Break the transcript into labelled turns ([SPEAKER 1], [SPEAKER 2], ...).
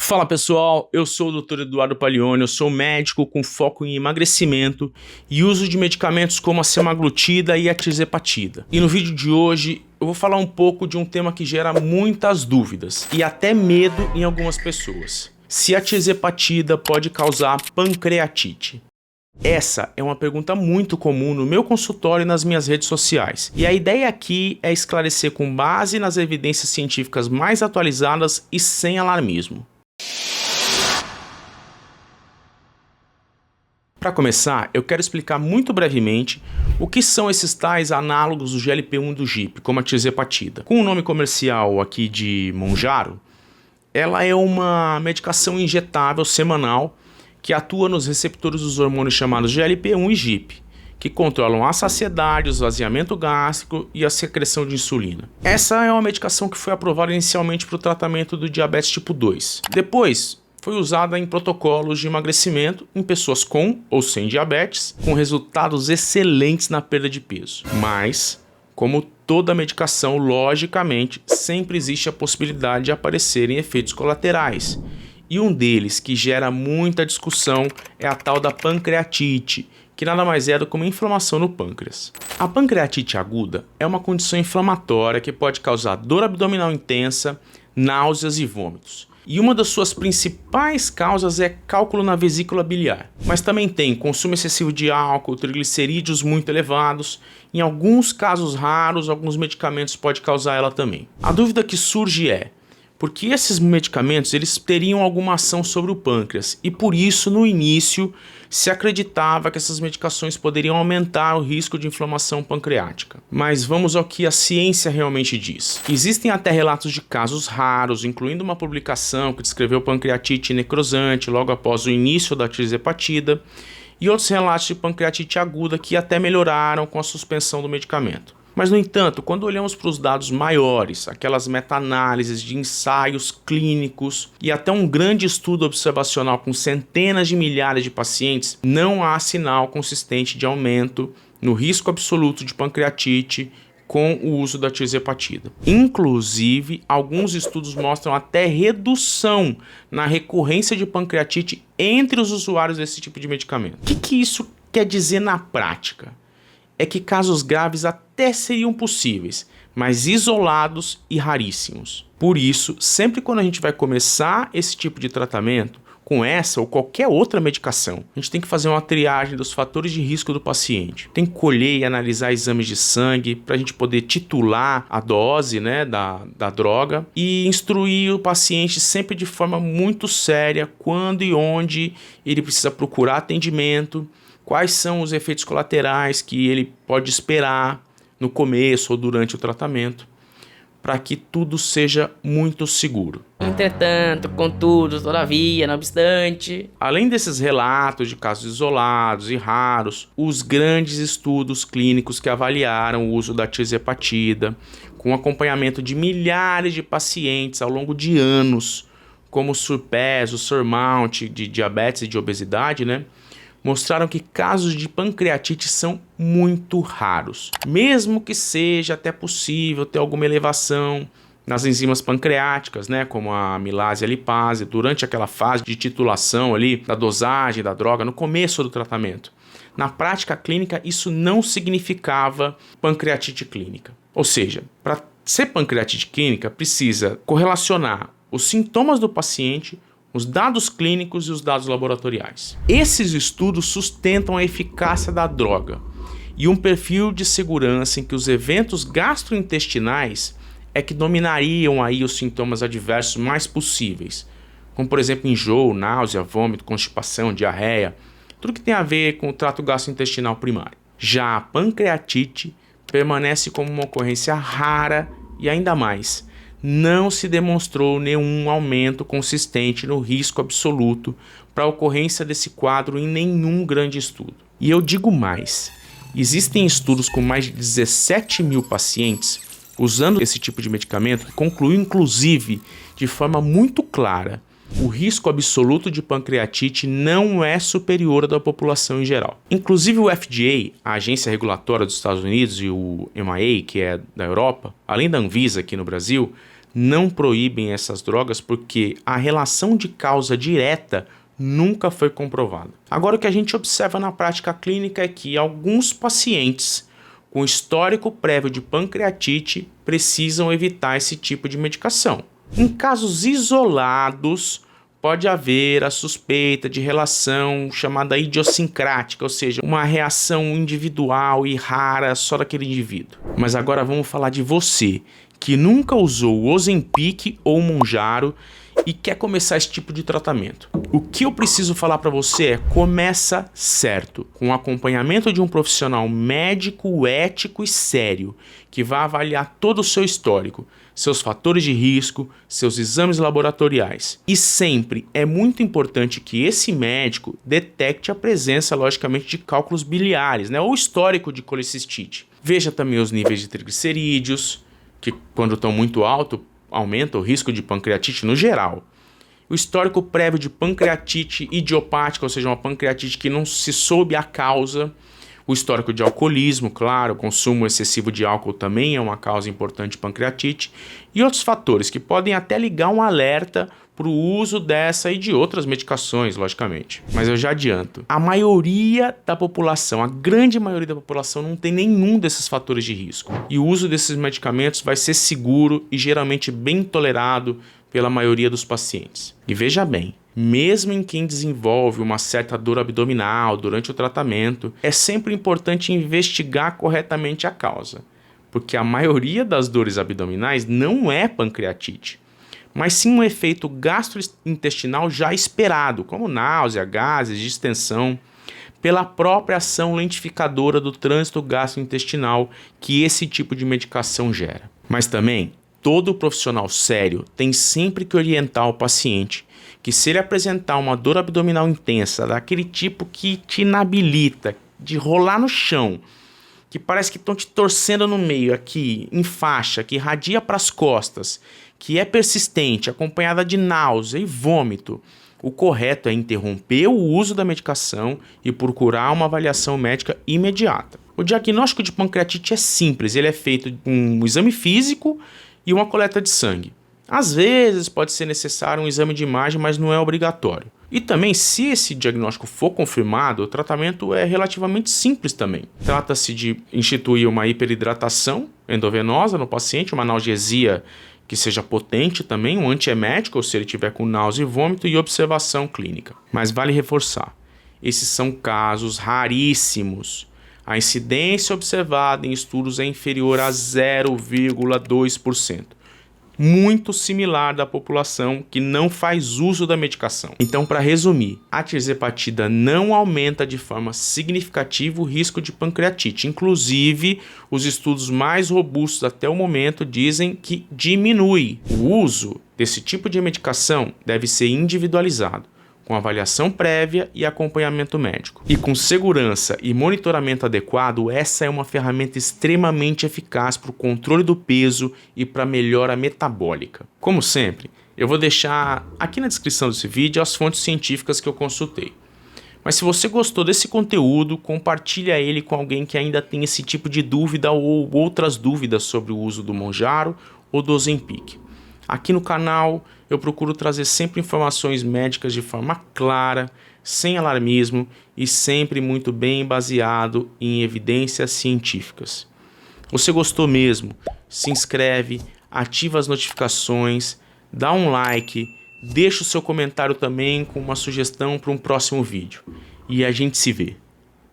[SPEAKER 1] Fala pessoal, eu sou o Dr. Eduardo Paglioni, eu sou médico com foco em emagrecimento e uso de medicamentos como a semaglutida e a tirzepatida. E no vídeo de hoje eu vou falar um pouco de um tema que gera muitas dúvidas e até medo em algumas pessoas. Se a tirzepatida pode causar pancreatite? Essa é uma pergunta muito comum no meu consultório e nas minhas redes sociais. E a ideia aqui é esclarecer com base nas evidências científicas mais atualizadas e sem alarmismo. Para começar, eu quero explicar muito brevemente o que são esses tais análogos do GLP-1 e do GIP, como a tirzepatida. Com o nome comercial aqui de Mounjaro, ela é uma medicação injetável semanal que atua nos receptores dos hormônios chamados GLP-1 e GIP, que controlam a saciedade, o esvaziamento gástrico e a secreção de insulina. Essa é uma medicação que foi aprovada inicialmente para o tratamento do diabetes tipo 2. Depois, foi usada em protocolos de emagrecimento em pessoas com ou sem diabetes, com resultados excelentes na perda de peso. Mas, como toda medicação, logicamente, sempre existe a possibilidade de aparecerem efeitos colaterais. E um deles, que gera muita discussão, é a tal da pancreatite, que nada mais é do que uma inflamação no pâncreas. A pancreatite aguda é uma condição inflamatória que pode causar dor abdominal intensa, náuseas e vômitos. E uma das suas principais causas é cálculo na vesícula biliar. Mas também tem consumo excessivo de álcool, triglicerídeos muito elevados. Em alguns casos raros, alguns medicamentos podem causar ela também. A dúvida que surge é: porque esses medicamentos eles teriam alguma ação sobre o pâncreas e por isso no início se acreditava que essas medicações poderiam aumentar o risco de inflamação pancreática. Mas vamos ao que a ciência realmente diz. Existem até relatos de casos raros, incluindo uma publicação que descreveu pancreatite necrosante logo após o início da tirzepatida e outros relatos de pancreatite aguda que até melhoraram com a suspensão do medicamento. Mas, no entanto, quando olhamos para os dados maiores, aquelas meta-análises de ensaios clínicos e até um grande estudo observacional com centenas de milhares de pacientes, não há sinal consistente de aumento no risco absoluto de pancreatite com o uso da tirzepatida. Inclusive, alguns estudos mostram até redução na recorrência de pancreatite entre os usuários desse tipo de medicamento. O que isso quer dizer na prática? É que casos graves até seriam possíveis, mas isolados e raríssimos. Por isso, sempre quando a gente vai começar esse tipo de tratamento, com essa ou qualquer outra medicação, a gente tem que fazer uma triagem dos fatores de risco do paciente. Tem que colher e analisar exames de sangue para a gente poder titular a dose, da droga e instruir o paciente sempre de forma muito séria quando e onde ele precisa procurar atendimento, quais são os efeitos colaterais que ele pode esperar no começo ou durante o tratamento, para que tudo seja muito seguro.
[SPEAKER 2] Entretanto, contudo, todavia, não obstante...
[SPEAKER 1] Além desses relatos de casos isolados e raros, os grandes estudos clínicos que avaliaram o uso da tirzepatida, com acompanhamento de milhares de pacientes ao longo de anos, como o SURPASS, o SURMOUNT de diabetes e de obesidade, mostraram que casos de pancreatite são muito raros. Mesmo que seja até possível ter alguma elevação nas enzimas pancreáticas, como a amilase e a lipase, durante aquela fase de titulação ali da dosagem da droga, no começo do tratamento. Na prática clínica, isso não significava pancreatite clínica. Ou seja, para ser pancreatite clínica, precisa correlacionar os sintomas do paciente, os dados clínicos e os dados laboratoriais. Esses estudos sustentam a eficácia da droga e um perfil de segurança em que os eventos gastrointestinais é que dominariam aí os sintomas adversos mais possíveis, como por exemplo enjoo, náusea, vômito, constipação, diarreia, tudo que tem a ver com o trato gastrointestinal primário. Já a pancreatite permanece como uma ocorrência rara e ainda mais, não se demonstrou nenhum aumento consistente no risco absoluto para a ocorrência desse quadro em nenhum grande estudo. E eu digo mais, existem estudos com mais de 17 mil pacientes usando esse tipo de medicamento que concluiu inclusive de forma muito clara: o risco absoluto de pancreatite não é superior ao da população em geral. Inclusive o FDA, a agência regulatória dos Estados Unidos, e o EMA, que é da Europa, além da Anvisa aqui no Brasil, não proíbem essas drogas porque a relação de causa direta nunca foi comprovada. Agora, o que a gente observa na prática clínica é que alguns pacientes com histórico prévio de pancreatite precisam evitar esse tipo de medicação. Em casos isolados, pode haver a suspeita de relação chamada idiosincrática, ou seja, uma reação individual e rara só daquele indivíduo. Mas agora vamos falar de você, que nunca usou o Ozempic ou o Mounjaro e quer começar esse tipo de tratamento. O que eu preciso falar para você é: começa certo, com o acompanhamento de um profissional médico, ético e sério, que vai avaliar todo o seu histórico, seus fatores de risco, seus exames laboratoriais. E sempre é muito importante que esse médico detecte a presença, logicamente, de cálculos biliares, ou histórico de colecistite. Veja também os níveis de triglicerídeos, que quando estão muito altos, aumenta o risco de pancreatite no geral. O histórico prévio de pancreatite idiopática, ou seja, uma pancreatite que não se soube a causa. O histórico de alcoolismo, claro, o consumo excessivo de álcool também é uma causa importante de pancreatite. E outros fatores que podem até ligar um alerta para o uso dessa e de outras medicações, logicamente. Mas eu já adianto, a maioria da população, a grande maioria da população não tem nenhum desses fatores de risco. E o uso desses medicamentos vai ser seguro e geralmente bem tolerado pela maioria dos pacientes. E veja bem, mesmo em quem desenvolve uma certa dor abdominal durante o tratamento, é sempre importante investigar corretamente a causa, porque a maioria das dores abdominais não é pancreatite, mas sim um efeito gastrointestinal já esperado, como náusea, gases, distensão, pela própria ação lentificadora do trânsito gastrointestinal que esse tipo de medicação gera. Mas também, todo profissional sério tem sempre que orientar o paciente que, se ele apresentar uma dor abdominal intensa, daquele tipo que te inabilita, de rolar no chão, que parece que estão te torcendo no meio aqui, em faixa, que irradia para as costas, que é persistente, acompanhada de náusea e vômito, o correto é interromper o uso da medicação e procurar uma avaliação médica imediata. O diagnóstico de pancreatite é simples, ele é feito com um exame físico e uma coleta de sangue. Às vezes pode ser necessário um exame de imagem, mas não é obrigatório. E também, se esse diagnóstico for confirmado, o tratamento é relativamente simples também. Trata-se de instituir uma hiperidratação endovenosa no paciente, uma analgesia que seja potente também, um antiemético, ou se ele tiver com náusea e vômito, e observação clínica. Mas vale reforçar, esses são casos raríssimos. A incidência observada em estudos é inferior a 0,2%. Muito similar da população que não faz uso da medicação. Então, para resumir, a tirzepatida não aumenta de forma significativa o risco de pancreatite. Inclusive, os estudos mais robustos até o momento dizem que diminui. O uso desse tipo de medicação deve ser individualizado, com avaliação prévia e acompanhamento médico. E com segurança e monitoramento adequado, essa é uma ferramenta extremamente eficaz para o controle do peso e para a melhora metabólica. Como sempre, eu vou deixar aqui na descrição desse vídeo as fontes científicas que eu consultei. Mas se você gostou desse conteúdo, compartilha ele com alguém que ainda tem esse tipo de dúvida ou outras dúvidas sobre o uso do Mounjaro ou do Ozempic. Aqui no canal eu procuro trazer sempre informações médicas de forma clara, sem alarmismo e sempre muito bem baseado em evidências científicas. Você gostou mesmo? Se inscreve, ativa as notificações, dá um like, deixa o seu comentário também com uma sugestão para um próximo vídeo. E a gente se vê.